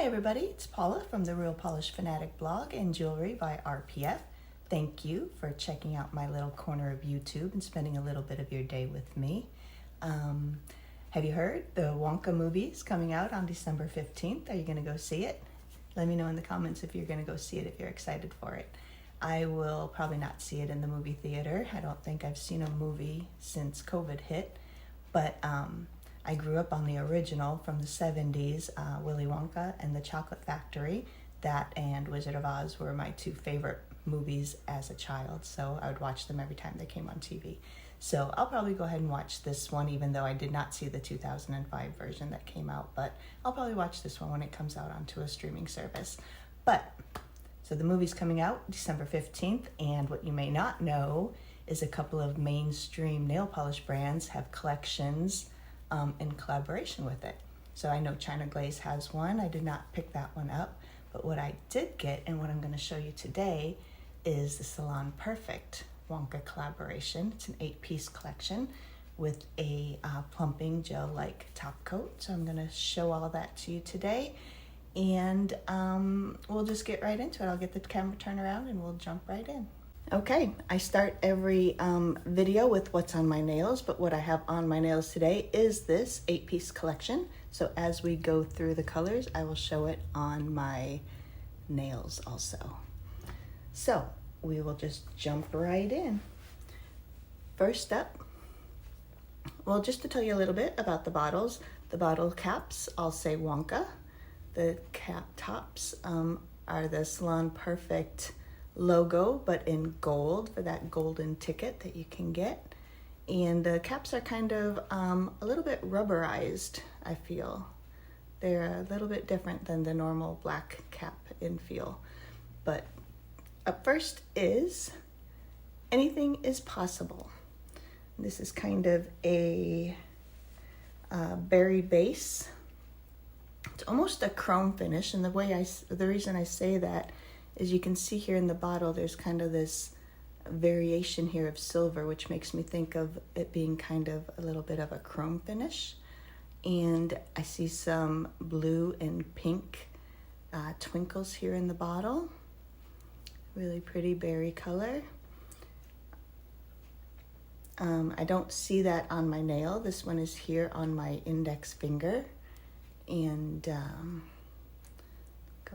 Hi everybody, it's Paula from the Real Polish Fanatic blog and jewelry by RPF. Thank you for checking out my little corner of YouTube and spending a little bit of your day with me. Have you heard the Wonka movie is coming out on December 15th? Are you going to go see it? Let me know in the comments if you're going to go see it, if you're excited for it. I will probably not see it in the movie theater. I don't think I've seen a movie since COVID hit, but I grew up on the original from the 70s, Willy Wonka and the Chocolate Factory. That and Wizard of Oz were my two favorite movies as a child, so I would watch them every time they came on TV. So I'll probably go ahead and watch this one, even though I did not see the 2005 version that came out, but I'll probably watch this one when it comes out onto a streaming service. So the movie's coming out December 15th, and what you may not know is a couple of mainstream nail polish brands have collections in collaboration with it. So I know China Glaze has one. I did not pick that one up, but what I did get and what I'm going to show you today is the Salon Perfect Wonka collaboration. It's an 8-piece collection with a plumping gel-like top coat. So I'm going to show all that to you today, and we'll just get right into it. I'll get the camera turned around and we'll jump right in. Okay, I start every video with what's on my nails, but what I have on my nails today is this 8-piece collection. So as we go through the colors, I will show it on my nails also. So we will just jump right in. First up, well, just to tell you a little bit about the bottles, the bottle caps all say Wonka. The cap tops are the Salon Perfect logo, but in gold for that golden ticket that you can get. And the caps are kind of a little bit rubberized, I feel. They're a little bit different than the normal black cap in feel. But up first is Anything is Possible. This is kind of a berry base. It's almost a chrome finish, and the reason I say that is you can see here in the bottle there's kind of this variation here of silver, which makes me think of it being kind of a little bit of a chrome finish. And I see some blue and pink twinkles here in the bottle. Really pretty berry color. I don't see that on my nail. This one is here on my index finger. And go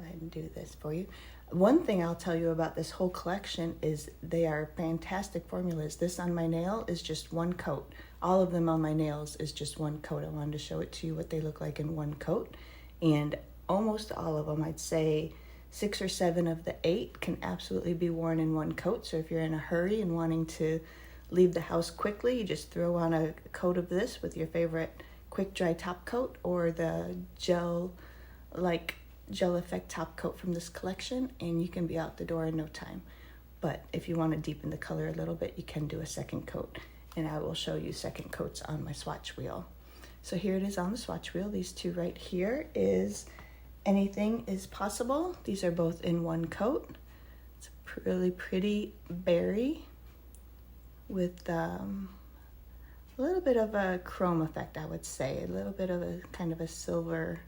ahead and do this for you. One thing I'll tell you about this whole collection is they are fantastic formulas. This on my nail is just one coat. All of them on my nails is just one coat. I wanted to show it to you what they look like in one coat. And almost all of them, I'd say 6 or 7 of the 8 can absolutely be worn in one coat. So if you're in a hurry and wanting to leave the house quickly, you just throw on a coat of this with your favorite quick dry top coat or the gel effect top coat from this collection, and you can be out the door in no time. But if you want to deepen the color a little bit, you can do a second coat, and I will show you second coats on my swatch wheel. So here it is on the swatch wheel. These two right here is Anything is Possible. These are both in one coat. It's a really pretty berry with a little bit of a chrome effect, I would say. A little bit of a kind of a silver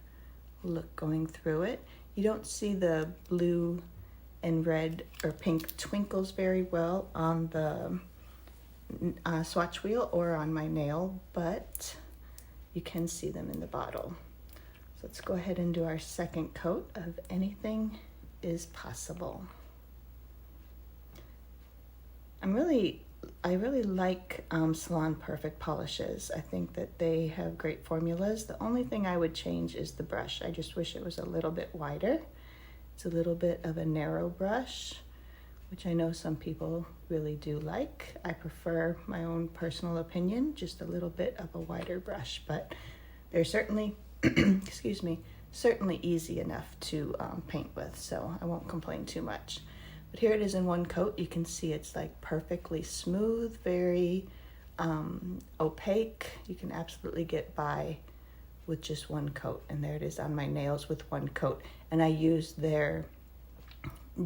look going through it. You don't see the blue and red or pink twinkles very well on the swatch wheel or on my nail, but you can see them in the bottle. So let's go ahead and do our second coat of Anything is Possible. I really like Salon Perfect polishes. I think that they have great formulas. The only thing I would change is the brush. I just wish it was a little bit wider. It's a little bit of a narrow brush, which I know some people really do like. I prefer my own personal opinion, just a little bit of a wider brush, but they're certainly, excuse me, certainly easy enough to paint with, so I won't complain too much. But here it is in one coat. You can see it's like perfectly smooth, very opaque. You can absolutely get by with just one coat. And there it is on my nails with one coat. And I used their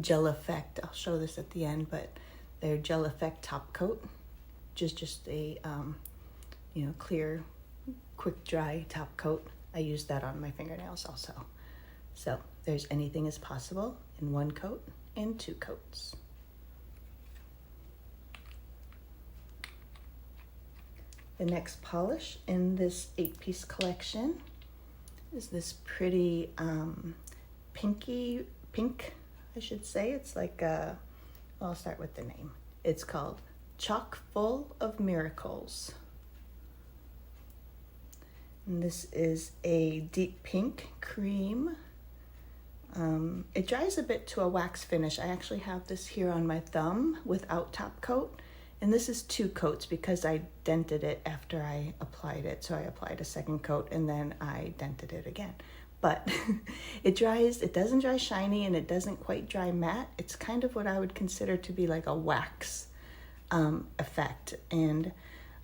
gel effect. I'll show this at the end, but their gel effect top coat, just a clear, quick dry top coat. I used that on my fingernails also. So there's anything is possible in one coat and two coats. The next polish in this 8-piece collection is this pretty pink, I should say. It's like well, I'll start with the name. It's called Chock Full of Miracles. And this is a deep pink cream. It dries a bit to a wax finish. I actually have this here on my thumb without top coat. And this is 2 coats because I dented it after I applied it. So I applied a second coat and then I dented it again. But it dries, it doesn't dry shiny and it doesn't quite dry matte. It's kind of what I would consider to be like a wax effect. And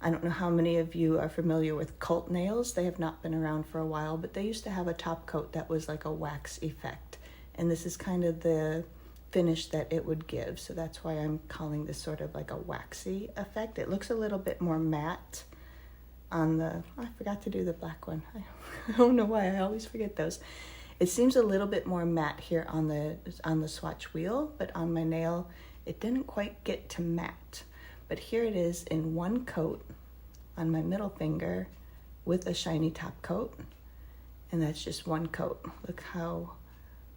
I don't know how many of you are familiar with cult nails. They have not been around for a while, but they used to have a top coat that was like a wax effect. And this is kind of the finish that it would give. So that's why I'm calling this sort of like a waxy effect. It looks a little bit more matte on the, I forgot to do the black one. I don't know why, I always forget those. It seems a little bit more matte here on the swatch wheel, but on my nail, it didn't quite get to matte. But here it is in one coat on my middle finger with a shiny top coat. And that's just one coat. Look how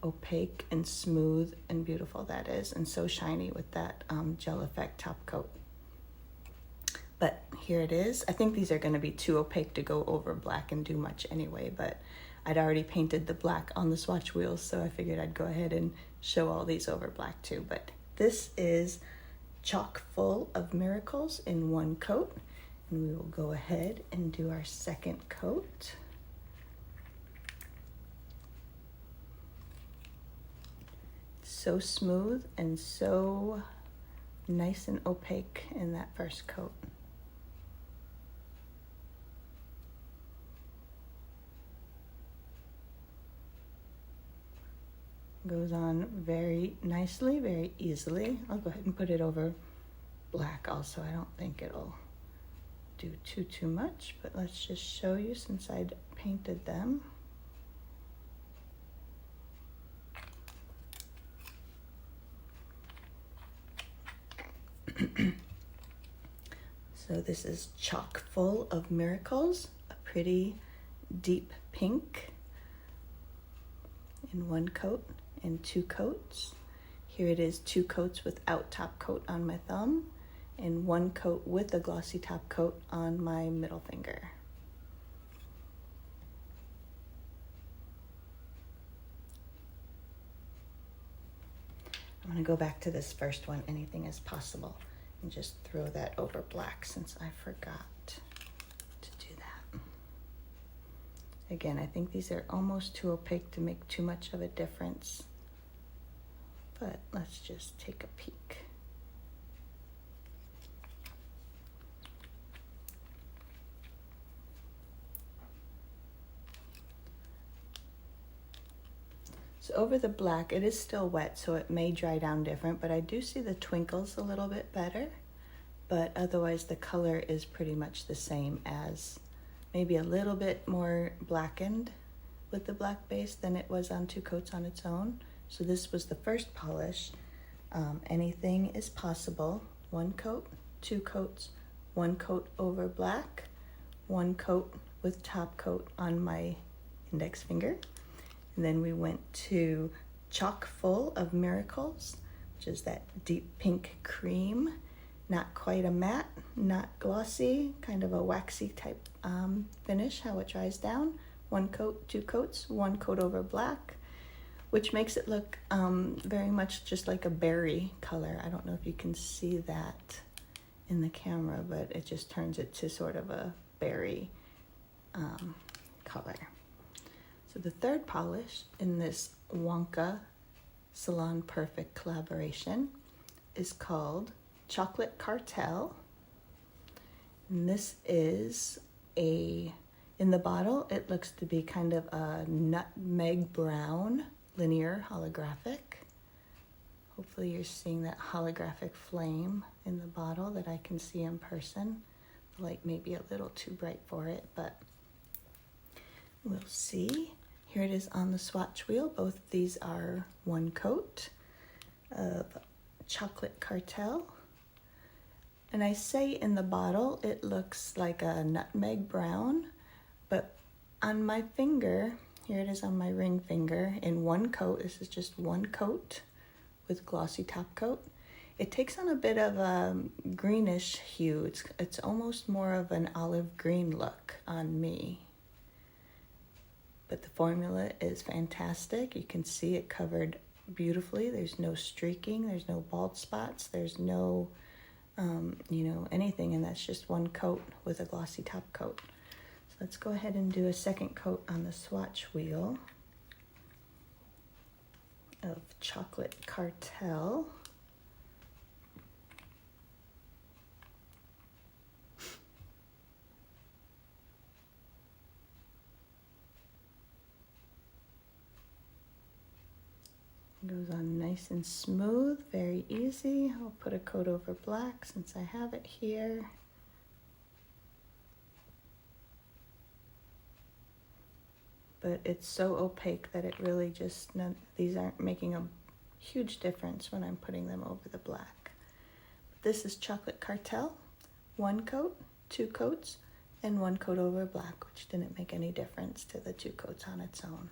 opaque and smooth and beautiful that is, and so shiny with that gel effect top coat. But here it is. I think these are going to be too opaque to go over black and do much anyway, but I'd already painted the black on the swatch wheels, so I figured I'd go ahead and show all these over black too. But this is Chock Full of Miracles in one coat, and we will go ahead and do our second coat. So smooth and so nice and opaque in that first coat. Goes on very nicely, very easily. I'll go ahead and put it over black also. I don't think it'll do too much, but let's just show you since I'd painted them. So this is Chock Full of Miracles, a pretty deep pink in one coat and 2 coats. Here it is 2 coats without top coat on my thumb and 1 coat with a glossy top coat on my middle finger. I'm going to go back to this first one, Anything is Possible, and just throw that over black since I forgot to do that. Again, I think these are almost too opaque to make too much of a difference, but let's just take a peek. So over the black, it is still wet, so it may dry down different, but I do see the twinkles a little bit better. But otherwise, the color is pretty much the same, as maybe a little bit more blackened with the black base than it was on 2 coats on its own. So this was the first polish. Anything is Possible. 1 coat, 2 coats, 1 coat over black, 1 coat with top coat on my index finger. And then we went to Chock Full of Miracles, which is that deep pink cream. Not quite a matte, not glossy, kind of a waxy type finish, how it dries down. 1 coat, 2 coats, 1 coat over black, which makes it look very much just like a berry color. I don't know if you can see that in the camera, but it just turns it to sort of a berry color. So the third polish in this Wonka Salon Perfect collaboration is called Chocolate Cartel. And this is in the bottle, it looks to be kind of a nutmeg brown linear holographic. Hopefully you're seeing that holographic flame in the bottle that I can see in person. The light may be a little too bright for it, but we'll see. Here it is on the swatch wheel. Both of these are one coat of chocolate cartel. And I say in the bottle it looks like a nutmeg brown, but on my finger, here it is on my ring finger, in one coat, this is just one coat with glossy top coat. It takes on a bit of a greenish hue. It's almost more of an olive green look on me. But the formula is fantastic. You can see it covered beautifully. There's no streaking, there's no bald spots, there's no anything, and that's just one coat with a glossy top coat. So let's go ahead and do a second coat on the swatch wheel of chocolate cartel. Goes on nice and smooth, very easy. I'll put a coat over black since I have it here. But it's so opaque that it really just, these aren't making a huge difference when I'm putting them over the black. This is chocolate cartel, one coat, two coats, and one coat over black, which didn't make any difference to the two coats on its own.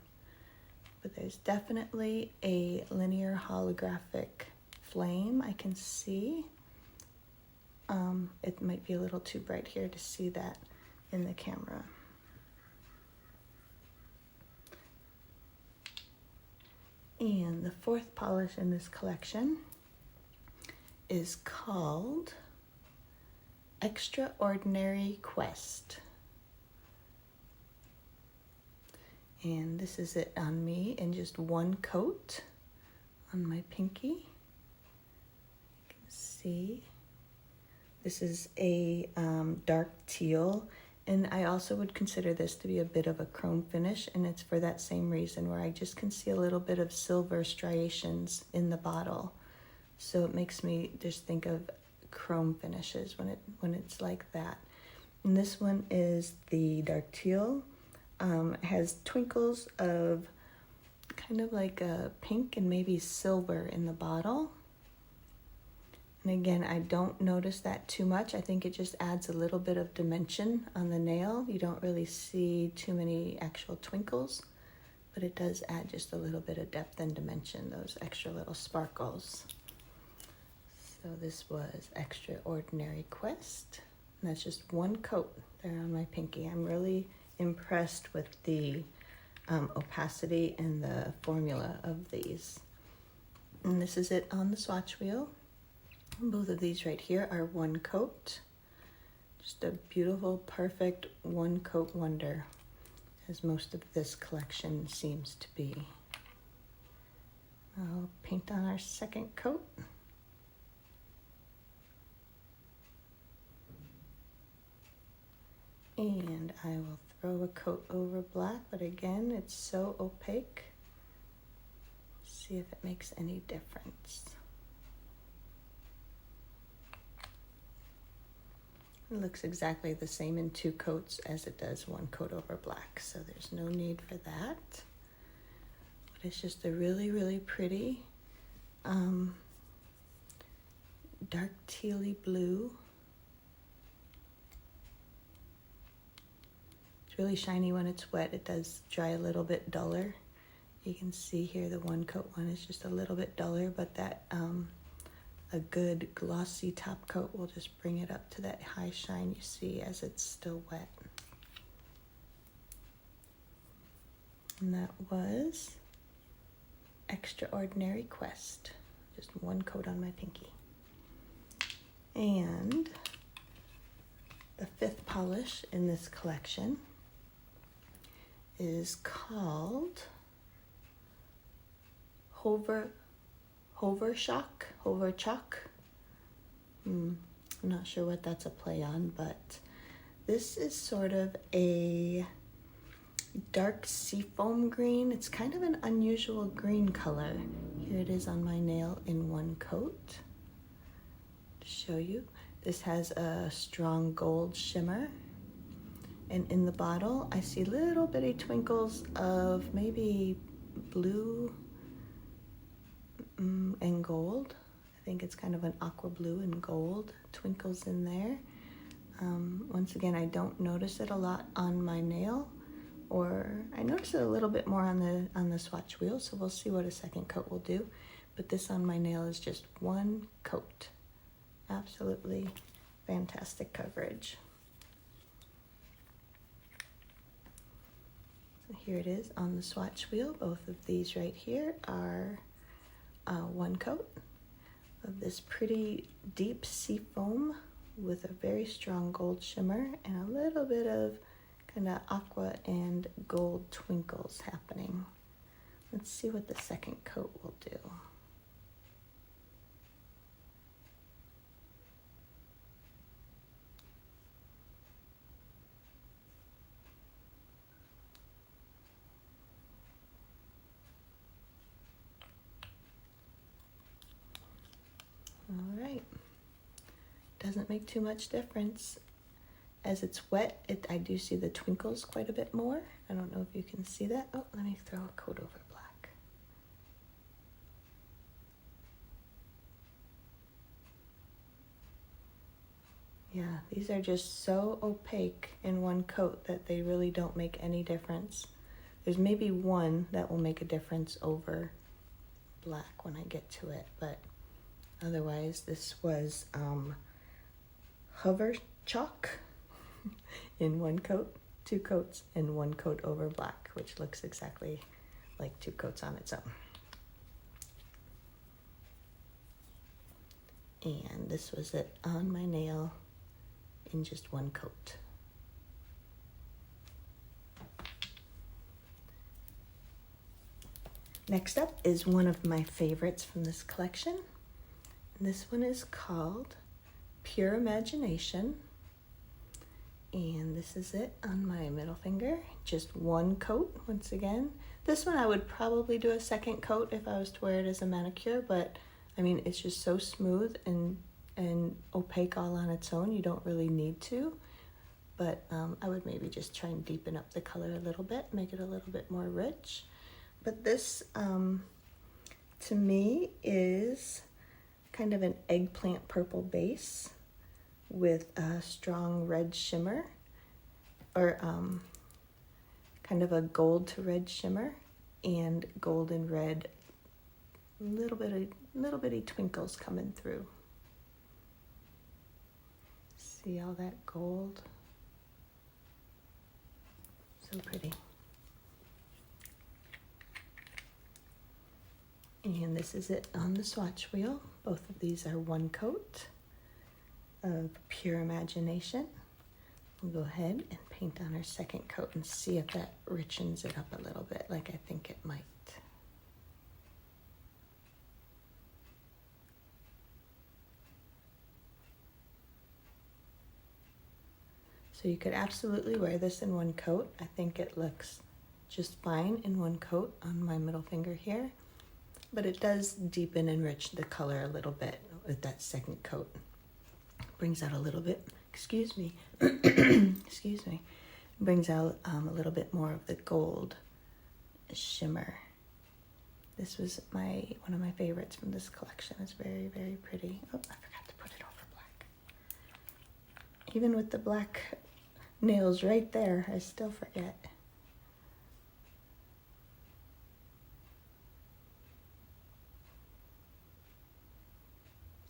But there's definitely a linear holographic flame I can see. It might be a little too bright here to see that in the camera. And the fourth polish in this collection is called Extraordinary Quest. And this is it on me in just one coat on my pinky. You can see this is a dark teal, and I also would consider this to be a bit of a chrome finish, and it's for that same reason where I just can see a little bit of silver striations in the bottle. So it makes me just think of chrome finishes when it's like that. And this one is the dark teal. Has twinkles of kind of like a pink and maybe silver in the bottle. And again, I don't notice that too much. I think it just adds a little bit of dimension on the nail. You don't really see too many actual twinkles, but it does add just a little bit of depth and dimension, those extra little sparkles. So this was Extraordinary Quest. And that's just one coat there on my pinky. I'm really impressed with the opacity and the formula of these. And this is it on the swatch wheel. Both of these right here are one coat. Just a beautiful, perfect one coat wonder, as most of this collection seems to be. I'll paint on our second coat. And I will throw a coat over black, but again, it's so opaque. See if it makes any difference. It looks exactly the same in two coats as it does one coat over black, so there's no need for that. But it's just a really, really pretty dark tealy blue. It's really shiny when it's wet. It does dry a little bit duller. You can see here the one coat one is just a little bit duller, but that a good glossy top coat will just bring it up to that high shine you see as it's still wet. And that was Extraordinary Quest. Just one coat on my pinky. And the fifth polish in this collection is called chock. I'm not sure what that's a play on, but this is sort of a dark seafoam green. It's kind of an unusual green color. Here it is on my nail in one coat. To show you, this has a strong gold shimmer, And in the bottle, I see little bitty twinkles of maybe blue and gold. I think it's kind of an aqua blue and gold twinkles in there. Once again, I don't notice it a lot on my nail, or I notice it a little bit more on the swatch wheel, so we'll see what a second coat will do. But this on my nail is just one coat. Absolutely fantastic coverage. So here it is on the swatch wheel. Both of these right here are one coat of this pretty deep sea foam with a very strong gold shimmer and a little bit of kind of aqua and gold twinkles happening. Let's see what the second coat will do. All right, doesn't make too much difference. As it's wet, I do see the twinkles quite a bit more. I don't know if you can see that. Oh, let me throw a coat over black. Yeah, these are just so opaque in one coat that they really don't make any difference. There's maybe one that will make a difference over black when I get to it, but otherwise this was hover chalk in one coat, two coats, and one coat over black, which looks exactly like two coats on its own. And this was it on my nail in just one coat. Next up is one of my favorites from this collection. This one is called Pure Imagination. And this is it on my middle finger. Just one coat, once again. This one I would probably do a second coat if I was to wear it as a manicure, but I mean, it's just so smooth and opaque all on its own. You don't really need to, but I would maybe just try and deepen up the color a little bit, make it a little bit more rich. But this, to me, is kind of an eggplant purple base with a strong red shimmer, or kind of a gold to red shimmer, and gold and red, little bitty twinkles coming through. See all that gold? So pretty. And this is it on the swatch wheel. Both of these are one coat of Pure Imagination. We'll go ahead and paint on our second coat and see if that richens it up a little bit, like I think it might. So you could absolutely wear this in one coat. I think it looks just fine in one coat on my middle finger here, but it does deepen and enrich the color a little bit with that second coat. Brings out a little bit, excuse me, brings out a little bit more of the gold shimmer. This was one of my favorites from this collection. It's very, very pretty. Oh, I forgot to put it over black. Even with the black nails right there, I still forget.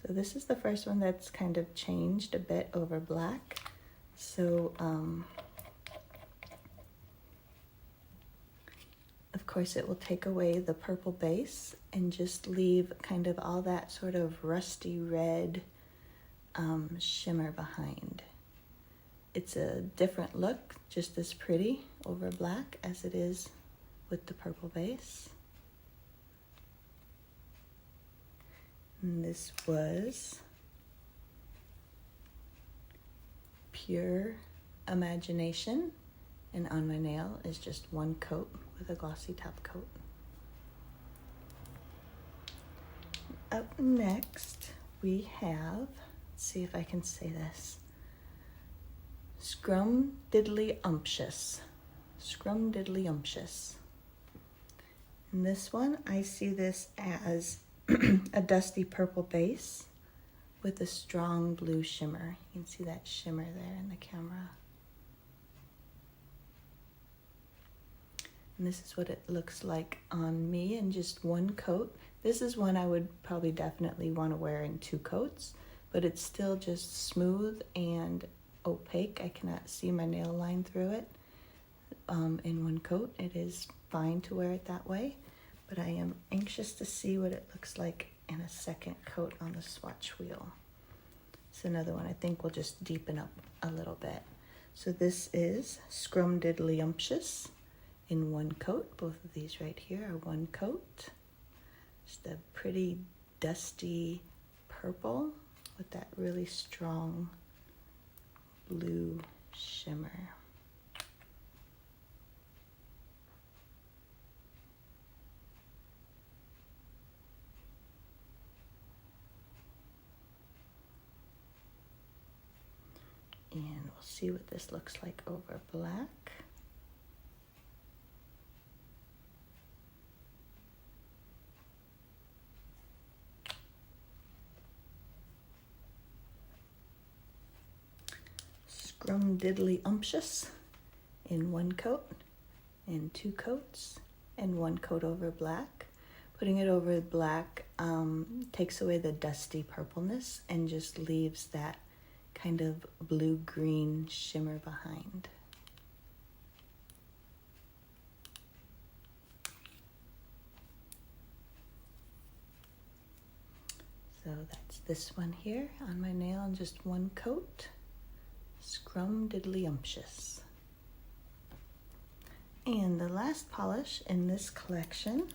So this is the first one that's kind of changed a bit over black. So, of course, it will take away the purple base and just leave kind of all that sort of rusty red shimmer behind. It's a different look, just as pretty over black as it is with the purple base. And this was Pure Imagination, and on my nail is just one coat with a glossy top coat. Up next we have, let's see if I can say this, Scrumdiddlyumptious. Scrumdiddlyumptious. And this one, I see this as a dusty purple base with a strong blue shimmer. You can see that shimmer there in the camera. And this is what it looks like on me in just one coat. This is one I would probably definitely want to wear in 2 coats, but it's still just smooth and opaque. I cannot see my nail line through it in one coat. It is fine to wear it that way, but I am anxious to see what it looks like in a second coat on the swatch wheel. It's another one I think will just deepen up a little bit. So this is Scrumdiddlyumptious in one coat. Both of these right here are one coat. Just a pretty dusty purple with that really strong blue shimmer. And we'll see what this looks like over black. Scrumdiddlyumptious in one coat, in 2 coats, and 1 coat over black. Putting it over black takes away the dusty purpleness and just leaves that kind of blue-green shimmer behind. So that's this one here on my nail in just 1 coat. Scrumdiddlyumptious. And the last polish in this collection,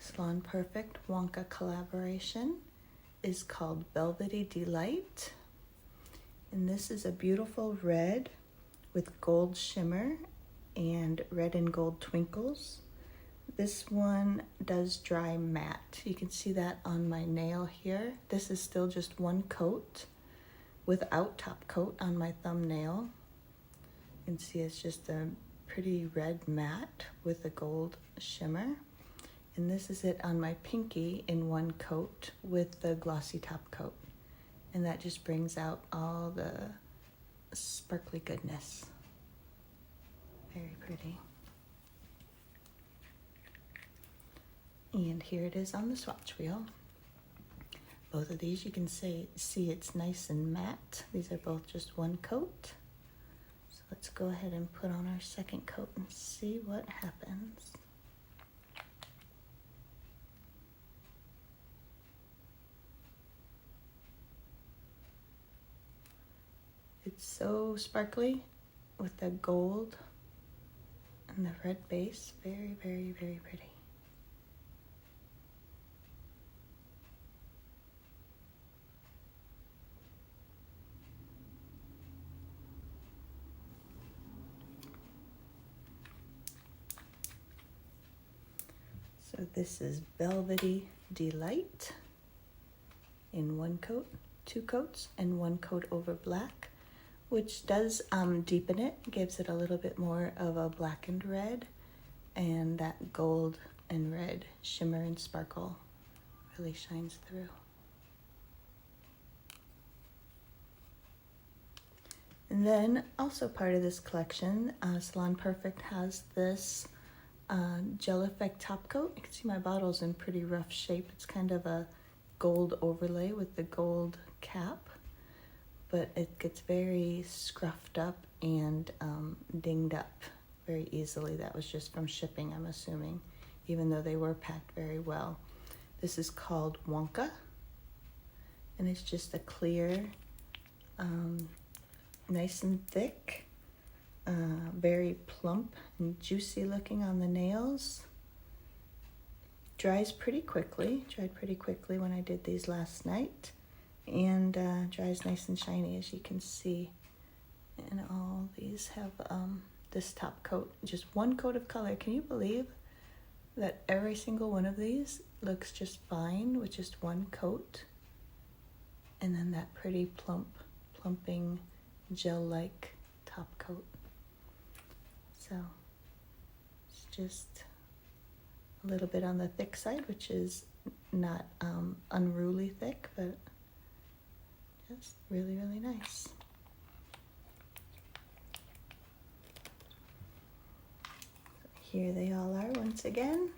Salon Perfect Wonka collaboration, is called Velvety Delight. And this is a beautiful red with gold shimmer and red and gold twinkles. This one does dry matte. You can see that on my nail here. This is still just 1 coat without top coat on my thumbnail. You can see it's just a pretty red matte with a gold shimmer. And this is it on my pinky in 1 coat with the glossy top coat. And that just brings out all the sparkly goodness. Very pretty. And here it is on the swatch wheel. Both of these you can see it's nice and matte. These are both just 1 coat. So let's go ahead and put on our second coat and see what happens. It's so sparkly with the gold and the red base. Very, very, very pretty. So this is Velvety Delight in 1 coat, 2 coats, and 1 coat over black, which does deepen it, gives it a little bit more of a blackened red, and that gold and red shimmer and sparkle really shines through. And then also part of this collection, Salon Perfect has this gel effect top coat. You can see my bottle's in pretty rough shape. It's kind of a gold overlay with the gold cap, but it gets very scruffed up and dinged up very easily. That was just from shipping, I'm assuming, even though they were packed very well. This is called Wonka, and it's just a clear, nice and thick, very plump and juicy looking on the nails. Dried pretty quickly when I did these last night, and dries nice and shiny, as you can see. And all these have this top coat, just 1 coat of color. Can you believe that every single one of these looks just fine with just 1 coat? And then that pretty plumping gel-like top coat. So it's just a little bit on the thick side, which is not unruly thick, but just really, really nice. Here they all are once again,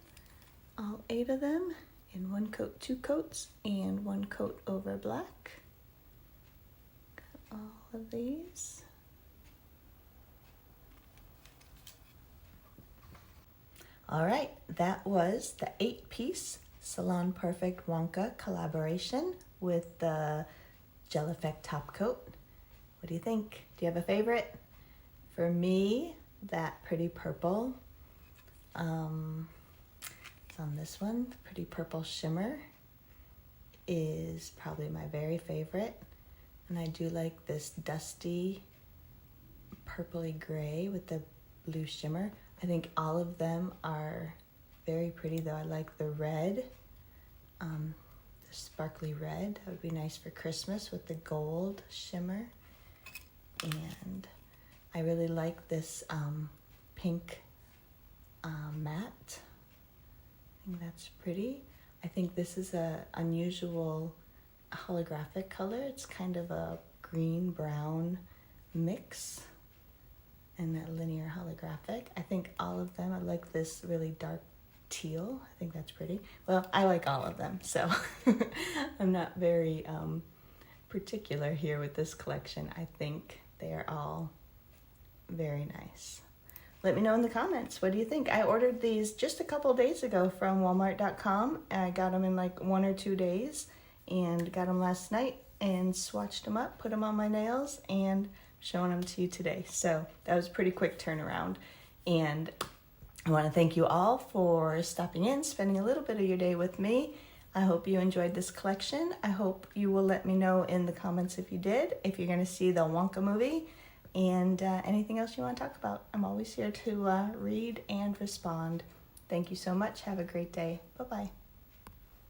all 8 of them in 1 coat, 2 coats, and 1 coat over black. Got all of these. All right, that was the 8-piece Salon Perfect Wonka collaboration with the Gel Effect top coat. What do you think? Do you have a favorite? For me, that pretty purple. On this one, the pretty purple shimmer is probably my very favorite. And I do like this dusty purpley gray with the blue shimmer. I think all of them are very pretty, though. I like the red, the sparkly red. That would be nice for Christmas with the gold shimmer. And I really like this pink matte. I think that's pretty. I think this is a unusual holographic color. It's kind of a green-brown mix and a linear holographic. I think all of them, I like this really dark teal. I think that's pretty. Well, I like all of them, so I'm not very particular here with this collection. I think they are all very nice. Let me know in the comments, what do you think? I ordered these just a couple days ago from Walmart.com. I got them in like 1 or 2 days and got them last night and swatched them up, put them on my nails, and showing them to you today. So that was a pretty quick turnaround. And I want to thank you all for stopping in, spending a little bit of your day with me. I hope you enjoyed this collection. I hope you will let me know in the comments if you did, if you're going to see the Wonka movie, and anything else you want to talk about. I'm always here to read and respond. Thank you so much. Have a great day. Bye-bye.